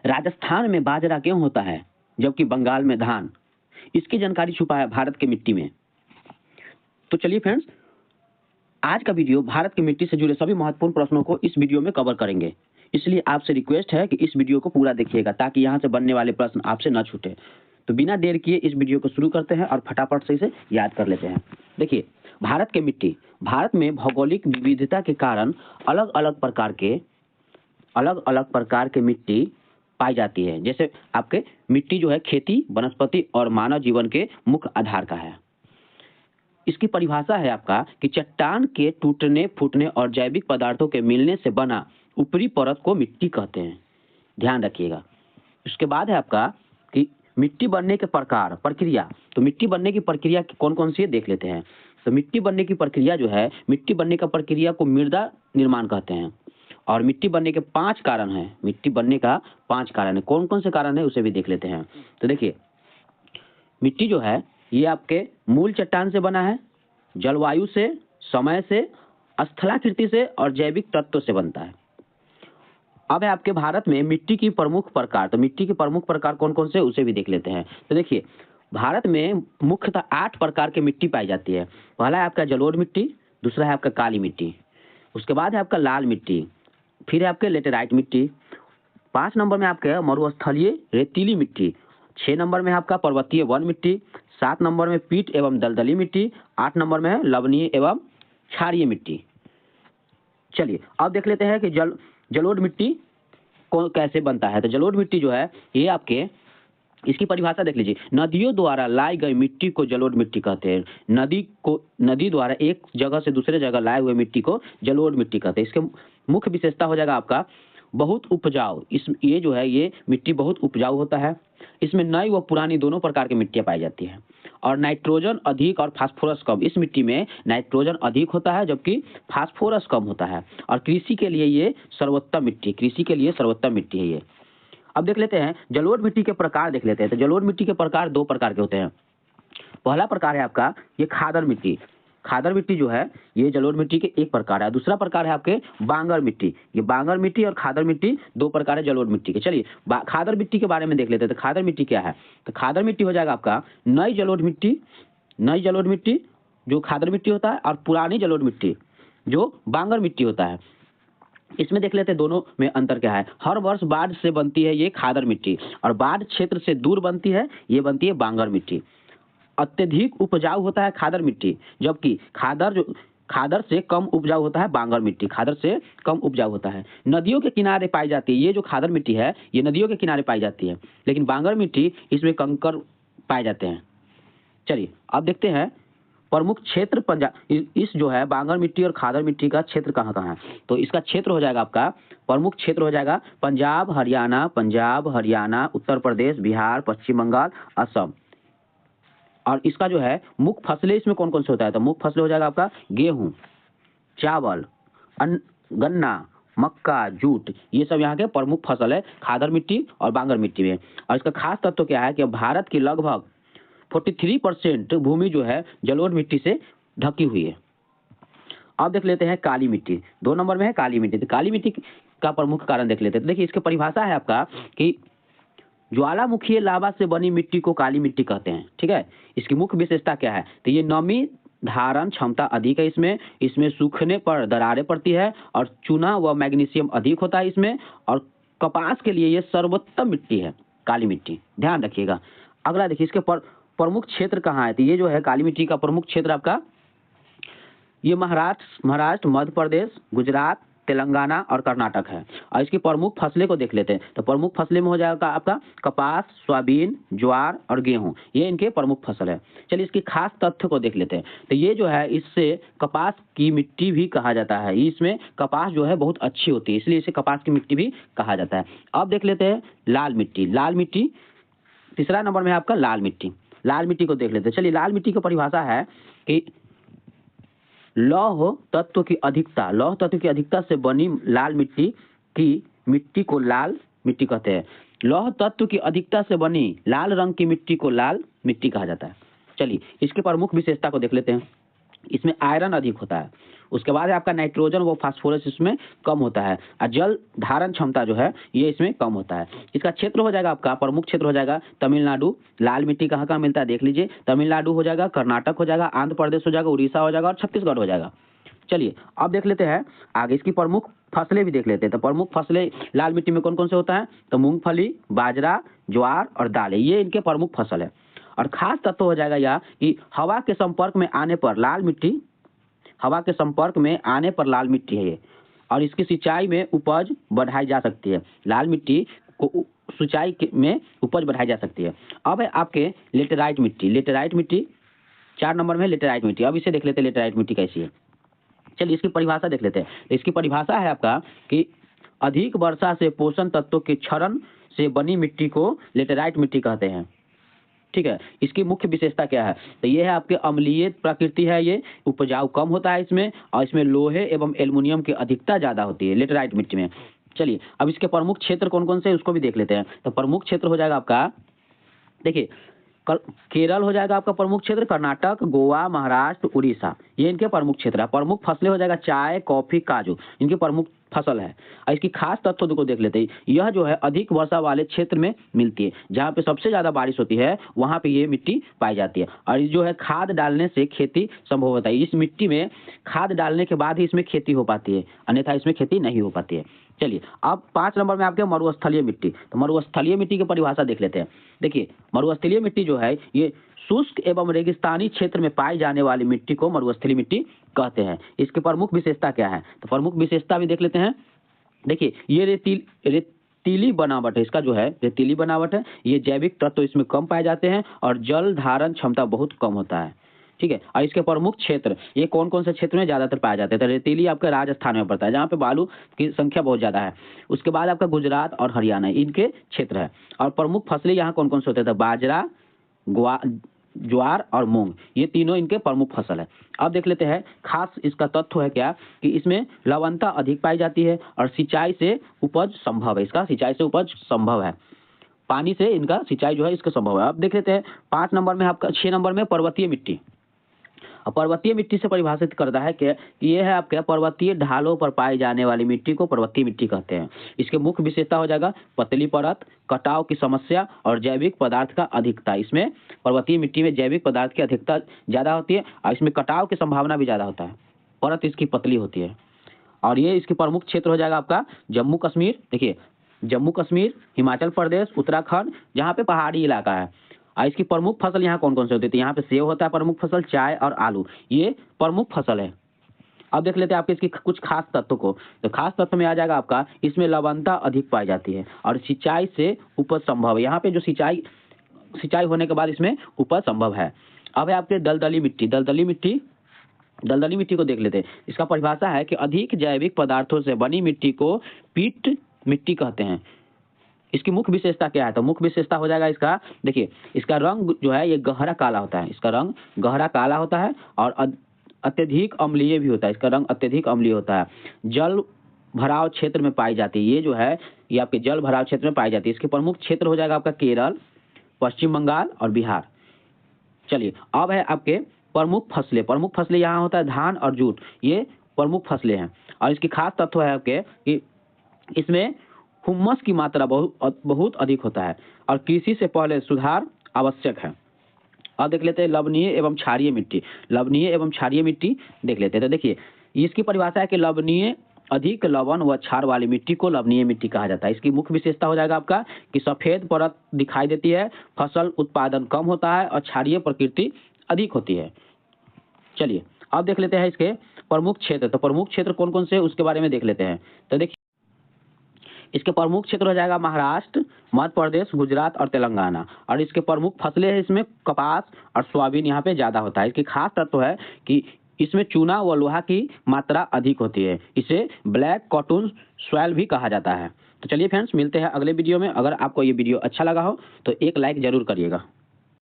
राजस्थान में बाजरा क्यों होता है जबकि बंगाल में धान? इसकी जानकारी छुपा है भारत की मिट्टी में। तो चलिए फ्रेंड्स, आज का वीडियो भारत की मिट्टी से जुड़े सभी महत्वपूर्ण प्रश्नों को इस वीडियो में कवर करेंगे। इसलिए आपसे रिक्वेस्ट है कि इस वीडियो को पूरा देखिएगा ताकि यहाँ से बनने वाले प्रश्न आपसे न छूटे। तो बिना देर किए इस वीडियो को शुरू करते हैं और फटाफट से इसे याद कर लेते हैं। देखिए, भारत की मिट्टी, भारत में भौगोलिक विविधता के कारण अलग अलग प्रकार के मिट्टी पाई जाती है। जैसे आपके मिट्टी जो है खेती, वनस्पति और मानव जीवन के मुख्य आधार का है। इसकी परिभाषा है आपका कि चट्टान के टूटने फूटने और जैविक पदार्थों के मिलने से बना ऊपरी परत को मिट्टी कहते हैं। ध्यान रखिएगा। उसके बाद है आपका कि मिट्टी बनने के प्रकार, प्रक्रिया। तो मिट्टी बनने की प्रक्रिया कौन कौन सी है देख लेते हैं। तो मिट्टी बनने की प्रक्रिया जो है, मिट्टी बनने का प्रक्रिया को मृदा निर्माण कहते हैं। और मिट्टी बनने के 5 कारण हैं। मिट्टी बनने का 5 कारण है। कौन कौन से कारण है उसे भी देख लेते हैं। तो देखिए, मिट्टी जो है ये आपके मूल चट्टान से बना है, जलवायु से, समय से, स्थलाकृति से और जैविक तत्व से बनता है। अब है आपके भारत में मिट्टी की प्रमुख प्रकार। तो मिट्टी के प्रमुख प्रकार कौन कौन से उसे भी देख लेते हैं। तो देखिए, भारत में मुख्यतः 8 प्रकार की मिट्टी पाई जाती है। पहला है आपका जलोढ़ मिट्टी, दूसरा है आपका काली मिट्टी, उसके बाद है आपका लाल मिट्टी, फिर है आपके लेटेराइट मिट्टी, 5 नंबर में आपके मरुस्थलीय रेतीली मिट्टी, 6 नंबर में आपका पर्वतीय वन मिट्टी, 7 नंबर में पीट एवं दलदली मिट्टी, 8 नंबर में है लवणीय एवं क्षारीय मिट्टी। चलिए अब देख लेते हैं कि जलोढ़ मिट्टी को कैसे बनता है। तो जलोढ़ मिट्टी जो है ये आपके, इसकी परिभाषा देख लीजिए। नदियों द्वारा लाई गई मिट्टी को जलोढ़ मिट्टी कहते हैं। नदी द्वारा एक जगह से दूसरे जगह लाए हुए मिट्टी को जलोढ़ मिट्टी कहते हैं। इसके मुख्य विशेषता हो जाएगा आपका बहुत उपजाऊ। ये जो है ये मिट्टी बहुत उपजाऊ होता है। इसमें नई व पुरानी दोनों प्रकार की मिट्टियां पाई जाती है। और नाइट्रोजन अधिक और फास्फोरस कम। इस मिट्टी में नाइट्रोजन अधिक होता है जबकि फास्फोरस कम होता है। और कृषि के लिए ये सर्वोत्तम मिट्टी है ये। अब देख लेते हैं जलोढ़ मिट्टी के प्रकार देख लेते हैं। तो जलोढ़ मिट्टी के प्रकार 2 प्रकार के होते हैं। पहला प्रकार है आपका ये खादर मिट्टी। खादर मिट्टी जो है ये जलोढ़ मिट्टी के एक प्रकार है। दूसरा प्रकार है आपके बांगर मिट्टी। ये बांगर मिट्टी और खादर मिट्टी 2 प्रकार है जलोढ़ मिट्टी के। चलिए खादर मिट्टी के बारे में देख लेते हैं। तो खादर मिट्टी क्या है। तो खादर मिट्टी हो जाएगा आपका नई जलोढ़ मिट्टी जो खादर मिट्टी होता है, और पुरानी जलोढ़ मिट्टी जो बांगर मिट्टी होता है। इसमें देख लेते हैं दोनों में अंतर क्या है। हर वर्ष बाढ़ से बनती है ये खादर मिट्टी, और बाढ़ क्षेत्र से दूर बनती है ये बनती है बांगर मिट्टी। अत्यधिक उपजाऊ होता है खादर मिट्टी, जबकि खादर से कम उपजाऊ होता है बांगर मिट्टी। खादर से कम उपजाऊ होता है। नदियों के किनारे पाई जाती है। ये जो खादर मिट्टी है ये नदियों के किनारे पाई जाती है, लेकिन बांगर मिट्टी इसमें कंकर पाए जाते हैं। चलिए अब देखते हैं प्रमुख क्षेत्र इस जो है बांगर मिट्टी और खादर मिट्टी का क्षेत्र कहाँ कहाँ है। तो इसका क्षेत्र हो जाएगा आपका, प्रमुख क्षेत्र हो जाएगा पंजाब हरियाणा, उत्तर प्रदेश, बिहार, पश्चिम बंगाल, असम। और इसका जो है मुख्य फसलें इसमें कौन कौन से होता है। तो मुख्य फसलें हो जाएगा आपका गेहूं, चावल, गन्ना, मक्का, जूट। ये सब यहाँ के प्रमुख फसल है खादर मिट्टी और बांगर मिट्टी में। और इसका खास तत्व क्या है कि भारत की लगभग 43% भूमि जो है जलोढ़ मिट्टी से ढकी हुई है। अब देख लेते हैं काली मिट्टी। 2 नंबर में है काली मिट्टी। तो काली मिट्टी का प्रमुख कारण देख लेते हैं। तो देखिए इसकी परिभाषा है आपका कि ज्वालामुखीय लावा से बनी मिट्टी को काली मिट्टी कहते हैं। ठीक है, इसकी मुख्य विशेषता क्या है। तो ये नमी धारण क्षमता अधिक है इसमें सूखने पर दरारें पड़ती है, और चूना व मैग्नीशियम अधिक होता है इसमें। और कपास के लिए ये सर्वोत्तम मिट्टी है काली मिट्टी। ध्यान रखिएगा। अगला देखिए इसके प्रमुख क्षेत्र कहाँ है। तो ये जो है काली मिट्टी का प्रमुख क्षेत्र आपका ये महाराष्ट्र, मध्य प्रदेश, गुजरात, तेलंगाना और कर्नाटक है। और इसकी प्रमुख फसलें को देख लेते हैं। तो प्रमुख फसलें में हो जाएगा आपका कपास, सोयाबीन, ज्वार और गेहूं। ये इनके प्रमुख फसल है। चलिए इसकी खास तथ्य को देख लेते हैं। तो ये जो है इससे कपास की मिट्टी भी कहा जाता है। इसमें कपास जो है बहुत अच्छी होती है, इसलिए इसे कपास की मिट्टी भी कहा जाता है। अब देख लेते हैं लाल मिट्टी। तीसरा नंबर में है आपका लाल मिट्टी को देख लेते हैं। चलिए लाल मिट्टी की परिभाषा है कि लौह तत्व की अधिकता से बनी लाल मिट्टी को लाल मिट्टी कहते हैं। लौह तत्व की अधिकता से बनी लाल रंग की मिट्टी को लाल मिट्टी कहा जाता है। चलिए इसके प्रमुख विशेषता को देख लेते हैं। इसमें आयरन अधिक होता है। उसके बाद है आपका नाइट्रोजन व फास्फोरस इसमें कम होता है और जल धारण क्षमता जो है ये इसमें कम होता है। इसका क्षेत्र हो जाएगा आपका, प्रमुख क्षेत्र हो जाएगा तमिलनाडु। लाल मिट्टी कहाँ कहाँ मिलता है देख लीजिए, तमिलनाडु हो जाएगा, कर्नाटक हो जाएगा, आंध्र प्रदेश हो जाएगा, उड़ीसा हो जाएगा और छत्तीसगढ़ हो जाएगा। चलिए अब देख लेते हैं आगे इसकी प्रमुख फसलें भी देख लेते हैं। तो प्रमुख फसलें लाल मिट्टी में कौन कौन से होता है, तो मूंगफली, बाजरा, ज्वार और दालें, ये इनके प्रमुख फसल है। और खास तत्व हो जाएगा यह कि हवा के संपर्क में आने पर लाल मिट्टी, हवा के संपर्क में आने पर लाल मिट्टी है ये, और इसकी सिंचाई में उपज बढ़ाई जा सकती है। लाल मिट्टी को सिंचाई में उपज बढ़ाई जा सकती है। अब है आपके लेटेराइट मिट्टी। लेटेराइट मिट्टी 4 नंबर में लेटेराइट मिट्टी। अब इसे देख लेते हैं लेटेराइट मिट्टी कैसी है। चलिए इसकी परिभाषा देख लेते हैं। तो इसकी परिभाषा है आपका कि अधिक वर्षा से पोषण तत्वों के क्षरण से बनी मिट्टी को लेटेराइट मिट्टी कहते हैं। ठीक है, इसकी मुख्य विशेषता क्या है, तो ये है आपके अम्लीय प्रकृति है, ये उपजाऊ कम होता है इसमें, और इसमें लोहे एवं एल्युमिनियम की अधिकता ज़्यादा होती है लेटेराइट मिट्टी में। चलिए अब इसके प्रमुख क्षेत्र कौन कौन से उसको भी देख लेते हैं। तो प्रमुख क्षेत्र हो जाएगा आपका, देखिए केरल हो जाएगा आपका प्रमुख क्षेत्र, कर्नाटक, गोवा, महाराष्ट्र, उड़ीसा, ये इनके प्रमुख क्षेत्र है। प्रमुख फसलें हो जाएगा चाय, कॉफी, काजू, इनकी प्रमुख फसल है। और इसकी खास तत्व को देख लेते हैं। यह जो है अधिक वर्षा वाले क्षेत्र में मिलती है, जहाँ पे सबसे ज्यादा बारिश होती है वहां पे ये मिट्टी पाई जाती है। और जो है खाद डालने से खेती संभव होता है। इस मिट्टी में खाद डालने के बाद ही इसमें खेती हो पाती है, अन्यथा इसमें खेती नहीं हो पाती है। चलिए अब 5 नंबर में आपके मरुस्थलीय मिट्टी। तो मरुस्थलीय मिट्टी की परिभाषा देख लेते हैं। देखिए मरुस्थलीय मिट्टी जो है ये शुष्क एवं रेगिस्तानी क्षेत्र में पाई जाने वाली मिट्टी को मरुस्थलीय मिट्टी कहते हैं। इसकी प्रमुख विशेषता क्या है, तो प्रमुख विशेषता भी देख लेते हैं। देखिए ये रेतीली बनावट है, इसका जो है रेतीली बनावट है, ये जैविक तत्व इसमें कम पाए जाते हैं और जल धारण क्षमता बहुत कम होता है। ठीक है, और इसके प्रमुख क्षेत्र ये कौन कौन से क्षेत्र में ज्यादातर पाए जाते हैं, तो रेतीली आपका राजस्थान में पड़ता है, जहाँ पे बालू की संख्या बहुत ज्यादा है। उसके बाद आपका गुजरात और हरियाणा इनके क्षेत्र है। और प्रमुख फसलें यहाँ कौन कौन से होते हैं, तो बाजरा, ज्वार और मूंग, ये तीनों इनके प्रमुख फसल है। अब देख लेते हैं खास इसका तत्व है क्या कि इसमें लवणता अधिक पाई जाती है और सिंचाई से उपज संभव है। इसका सिंचाई से उपज संभव है, पानी से इनका सिंचाई जो है इसका संभव है। अब देख लेते हैं 5 नंबर में आपका 6 नंबर में पर्वतीय मिट्टी। और पर्वतीय मिट्टी से परिभाषित करता है कि ये है आपके पर्वतीय ढालों पर पाई जाने वाली मिट्टी को पर्वतीय मिट्टी कहते हैं। इसके मुख्य विशेषता हो जाएगा पतली परत, कटाव की समस्या और जैविक पदार्थ का अधिकता। इसमें पर्वतीय मिट्टी में जैविक पदार्थ की अधिकता ज़्यादा होती है और इसमें कटाव की संभावना भी ज़्यादा होता है, परत इसकी पतली होती है। और ये इसके प्रमुख क्षेत्र हो जाएगा आपका जम्मू कश्मीर। देखिए जम्मू कश्मीर, हिमाचल प्रदेश, उत्तराखंड, जहाँ पे पहाड़ी इलाका है। और इसकी प्रमुख फसल यहाँ कौन कौन से होती है, यहाँ पे सेब होता है प्रमुख फसल, चाय और आलू, ये प्रमुख फसल है। अब देख लेते हैं आपके इसकी कुछ खास तत्व को। तो खास तत्व में आ जाएगा आपका इसमें लवणता अधिक पाई जाती है और सिंचाई से उपज संभव है। यहाँ पे जो सिंचाई होने के बाद इसमें उपज संभव है। अब है आपके दलदली मिट्टी। दलदली मिट्टी को देख लेते हैं। इसका परिभाषा है कि अधिक जैविक पदार्थों से बनी मिट्टी को पीट मिट्टी कहते हैं। इसकी मुख्य विशेषता क्या है, तो मुख्य विशेषता हो जाएगा इसका, देखिए इसका रंग जो है ये गहरा काला होता है, इसका रंग गहरा काला होता है और अत्यधिक अम्लीय भी होता है, इसका रंग अत्यधिक अम्लीय होता है। जल भराव क्षेत्र में पाई जाती है, ये जो है ये आपके जल भराव क्षेत्र में पाई जाती है। इसके प्रमुख क्षेत्र हो जाएगा आपका केरल, पश्चिम बंगाल और बिहार। चलिए अब है आपके प्रमुख फसलें यहाँ होता है धान और जूट, ये प्रमुख फसलें हैं। और इसकी खास तत्व है आपके कि इसमें हुम्मस की मात्रा बहुत अधिक होता है और कृषि से पहले सुधार आवश्यक है। अब देख लेते हैं लवणीय एवं क्षारीय मिट्टी देख लेते हैं। तो देखिए इसकी परिभाषा है कि लवणीय अधिक लवण व क्षार वाली मिट्टी को लवणीय मिट्टी कहा जाता है। इसकी मुख्य विशेषता हो जाएगा आपका कि सफेद परत दिखाई देती है, फसल उत्पादन कम होता है और क्षारीय प्रकृति अधिक होती है। चलिए अब देख लेते हैं इसके प्रमुख क्षेत्र। तो प्रमुख क्षेत्र कौन कौन से उसके बारे में देख लेते हैं। तो देखिए इसके प्रमुख क्षेत्र हो जाएगा महाराष्ट्र, मध्य प्रदेश, गुजरात और तेलंगाना। और इसके प्रमुख फसलें हैं इसमें कपास और सोयाबीन यहाँ पे ज़्यादा होता है। इसकी खास तत्व है कि इसमें चूना व लोहा की मात्रा अधिक होती है। इसे ब्लैक कॉटन सॉइल भी कहा जाता है। तो चलिए फ्रेंड्स मिलते हैं अगले वीडियो में। अगर आपको ये वीडियो अच्छा लगा हो तो एक लाइक जरूर करिएगा।